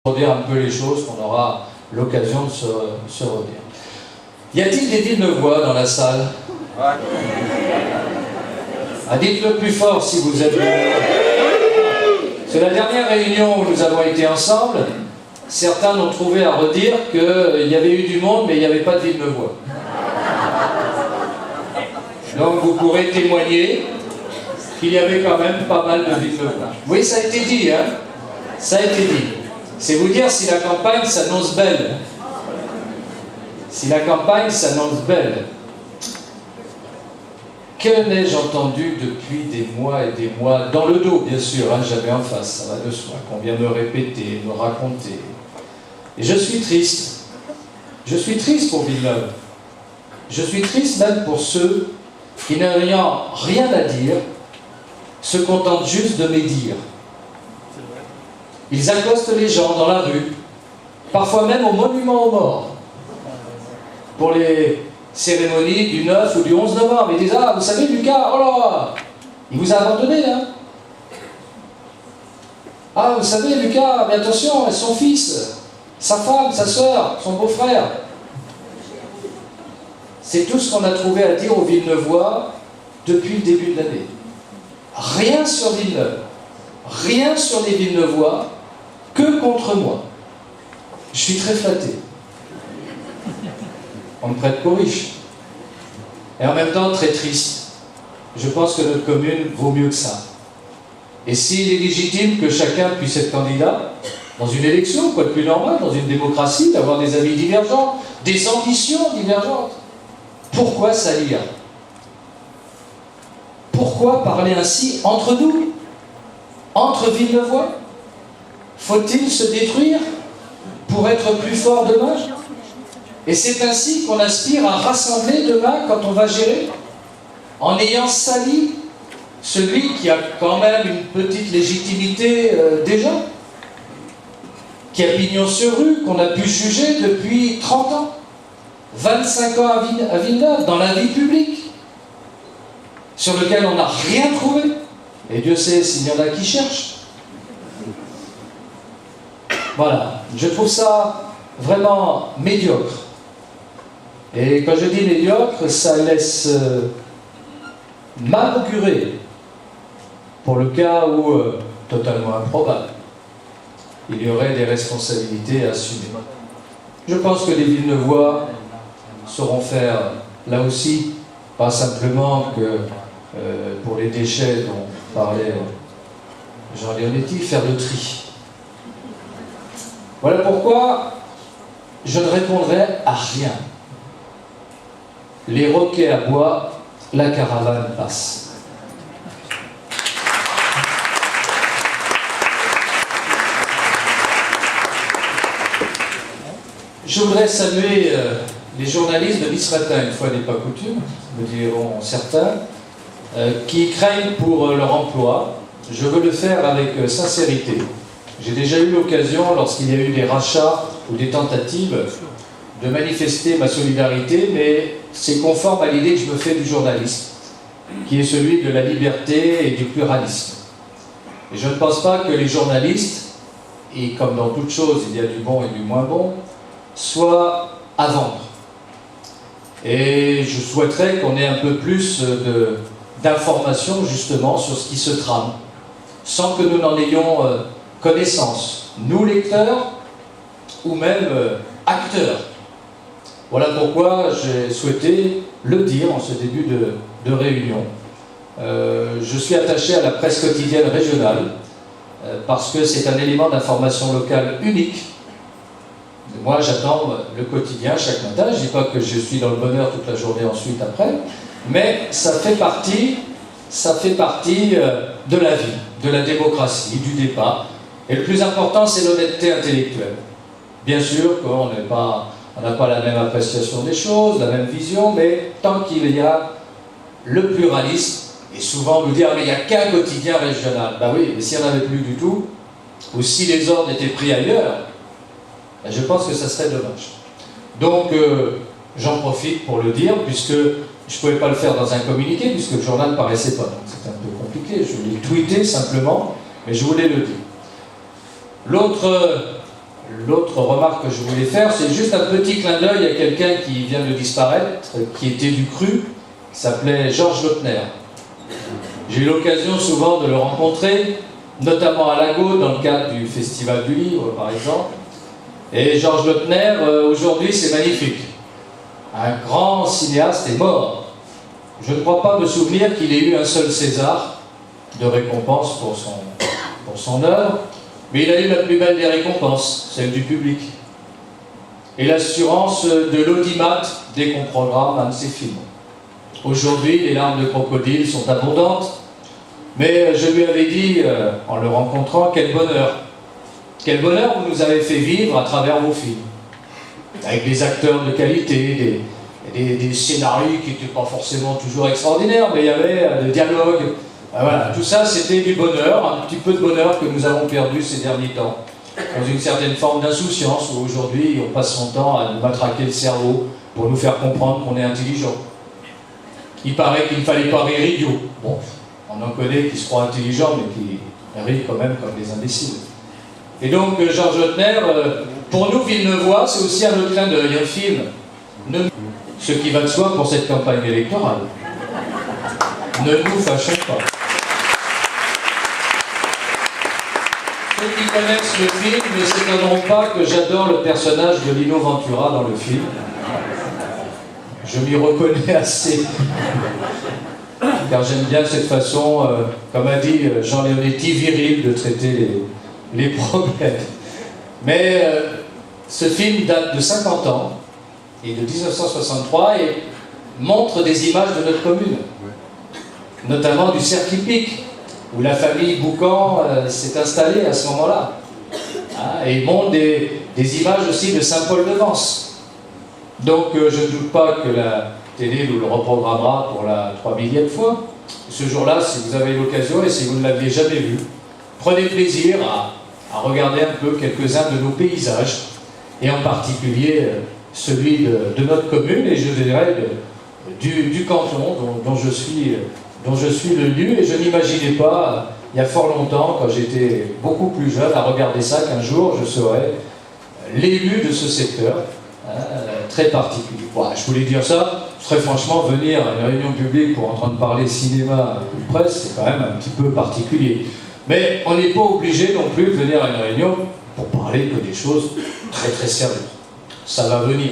redire un peu les choses qu'on aura l'occasion de se redire. Y a-t-il des Villeneuvois dans la salle? Ah, dites-le plus fort si vous êtes... C'est la dernière réunion où nous avons été ensemble. Certains n'ont trouvé à redire qu'il y avait eu du monde, mais il n'y avait pas de Villeneuvois. Donc vous pourrez témoigner qu'il y avait quand même pas mal de Villeneuvois. Oui, ça a été dit, hein? Ça a été dit. C'est vous dire si la campagne s'annonce belle. Si la campagne s'annonce belle. Que n'ai-je entendu depuis des mois et des mois, dans le dos bien sûr, hein, jamais en face, ça va de soi, qu'on vient me répéter, me raconter. Et je suis triste. Je suis triste pour Villeneuve. Je suis triste même pour ceux qui n'ayant rien à dire, se contentent juste de médire. Ils accostent les gens dans la rue, parfois même au monument aux morts, pour les cérémonies du 9 ou du 11 novembre. Ils disent « Ah, vous savez, Lucas, oh là, il vous a abandonné, là. Ah, vous savez, Lucas, mais attention, son fils, sa femme, sa sœur, son beau-frère. » C'est tout ce qu'on a trouvé à dire aux Villeneuvois depuis le début de l'année. Rien sur Villeneuve, rien sur les Villeneuvois, que contre moi. Je suis très flatté. On ne prête qu'aux riches. Et en même temps, très triste. Je pense que notre commune vaut mieux que ça. Et s'il est légitime que chacun puisse être candidat, dans une élection, quoi de plus normal, dans une démocratie, d'avoir des avis divergents, des ambitions divergentes, pourquoi salir? Pourquoi parler ainsi entre nous? Entre Villeneuvois? Faut-il se détruire pour être plus fort demain? Et c'est ainsi qu'on aspire à rassembler demain quand on va gérer, en ayant sali celui qui a quand même une petite légitimité déjà, qui a pignon sur rue, qu'on a pu juger depuis 30 ans, 25 ans à Villeneuve, dans la vie publique, sur lequel on n'a rien trouvé. Et Dieu sait s'il y en a qui cherchent. Voilà, je trouve ça vraiment médiocre. Et quand je dis médiocre, ça laisse m'augurer pour le cas où, totalement improbable, il y aurait des responsabilités à assumer. Je pense que les Villeneuvois sauront faire, là aussi, pas simplement que pour les déchets dont parlait Jean Leonetti, faire le tri. Voilà pourquoi je ne répondrai à rien. Les roquets à bois, la caravane passe. Je voudrais saluer les journalistes de Misratin, une fois n'est pas coutume, me diront certains, qui craignent pour leur emploi. Je veux le faire avec sincérité. J'ai déjà eu l'occasion, lorsqu'il y a eu des rachats ou des tentatives, de manifester ma solidarité, mais c'est conforme à l'idée que je me fais du journaliste, qui est celui de la liberté et du pluralisme. Et je ne pense pas que les journalistes, et comme dans toute chose, il y a du bon et du moins bon, soient à vendre. Et je souhaiterais qu'on ait un peu plus d'informations justement sur ce qui se trame, sans que nous n'en ayons connaissance, nous lecteurs, ou même acteurs. Voilà pourquoi j'ai souhaité le dire en ce début de réunion. Je suis attaché à la presse quotidienne régionale, parce que c'est un élément d'information locale unique. Moi, j'attends le quotidien chaque matin. Je ne dis pas que je suis dans le bonheur toute la journée ensuite après, mais ça fait partie de la vie, de la démocratie, du débat. Et le plus important, c'est l'honnêteté intellectuelle. Bien sûr qu'on n'a pas la même appréciation des choses, la même vision, mais tant qu'il y a le pluralisme, et souvent on nous dit « Ah, mais il n'y a qu'un quotidien régional ». Ben oui, mais s'il n'y en avait plus du tout, ou si les ordres étaient pris ailleurs, ben je pense que ça serait dommage. Donc, j'en profite pour le dire, puisque je ne pouvais pas le faire dans un communiqué, puisque le journal ne paraissait pas. Donc c'était un peu compliqué, je l'ai tweeté simplement, mais je voulais le dire. L'autre l'autre remarque que je voulais faire, c'est juste un petit clin d'œil à quelqu'un qui vient de disparaître, qui était du Cru, qui s'appelait Georges Lautner. J'ai eu l'occasion souvent de le rencontrer, notamment à Lago, dans le cadre du Festival du Livre, par exemple. Et Georges Lautner, aujourd'hui, c'est magnifique. Un grand cinéaste est mort. Je ne crois pas me souvenir qu'il ait eu un seul César de récompense pour son œuvre, mais il a eu la plus belle des récompenses, celle du public. Et l'assurance de l'audimat dès qu'on programme un de ses films. Aujourd'hui, les larmes de crocodile sont abondantes, mais je lui avais dit, en le rencontrant, quel bonheur vous nous avez fait vivre à travers vos films. Avec des acteurs de qualité, des scénarios qui n'étaient pas forcément toujours extraordinaires, mais il y avait des dialogues. Voilà, tout ça, c'était du bonheur, un petit peu de bonheur que nous avons perdu ces derniers temps, dans une certaine forme d'insouciance, où aujourd'hui, on passe son temps à nous matraquer le cerveau pour nous faire comprendre qu'on est intelligent. Il paraît qu'il ne fallait pas rire idiot. Bon, on en connaît qui se croient intelligents, mais qui rient quand même comme des imbéciles. Et donc, Georges Lautner, pour nous, Villeneuvois, c'est aussi un autre clin d'œil, un film. Ce qui va de soi pour cette campagne électorale. Ne nous fâchons pas. Ceux qui connaissent le film ne s'étonneront pas que j'adore le personnage de Lino Ventura dans le film. Je m'y reconnais assez. Car j'aime bien cette façon, comme a dit Jean Leonetti, virile de traiter les problèmes. Mais ce film date de 50 ans et de 1963 et montre des images de notre commune, notamment du cercle hippique, où la famille Boucan s'est installée à ce moment-là. Et il montre des images aussi de Saint-Paul-de-Vence. Donc je ne doute pas que la télé nous le reprogrammera pour la 3000e fois. Ce jour-là, si vous avez l'occasion et si vous ne l'aviez jamais vu, prenez plaisir à regarder un peu quelques-uns de nos paysages, et en particulier celui de notre commune, et je dirais du canton dont je suis le lieu. Et je n'imaginais pas, il y a fort longtemps, quand j'étais beaucoup plus jeune, à regarder ça, qu'un jour je serais l'élu de ce secteur, très particulier. Voilà, je voulais dire ça, très franchement, venir à une réunion publique pour entendre parler cinéma ou presse, c'est quand même un petit peu particulier. Mais on n'est pas obligé non plus de venir à une réunion pour parler que des choses très très sérieuses. Ça va venir.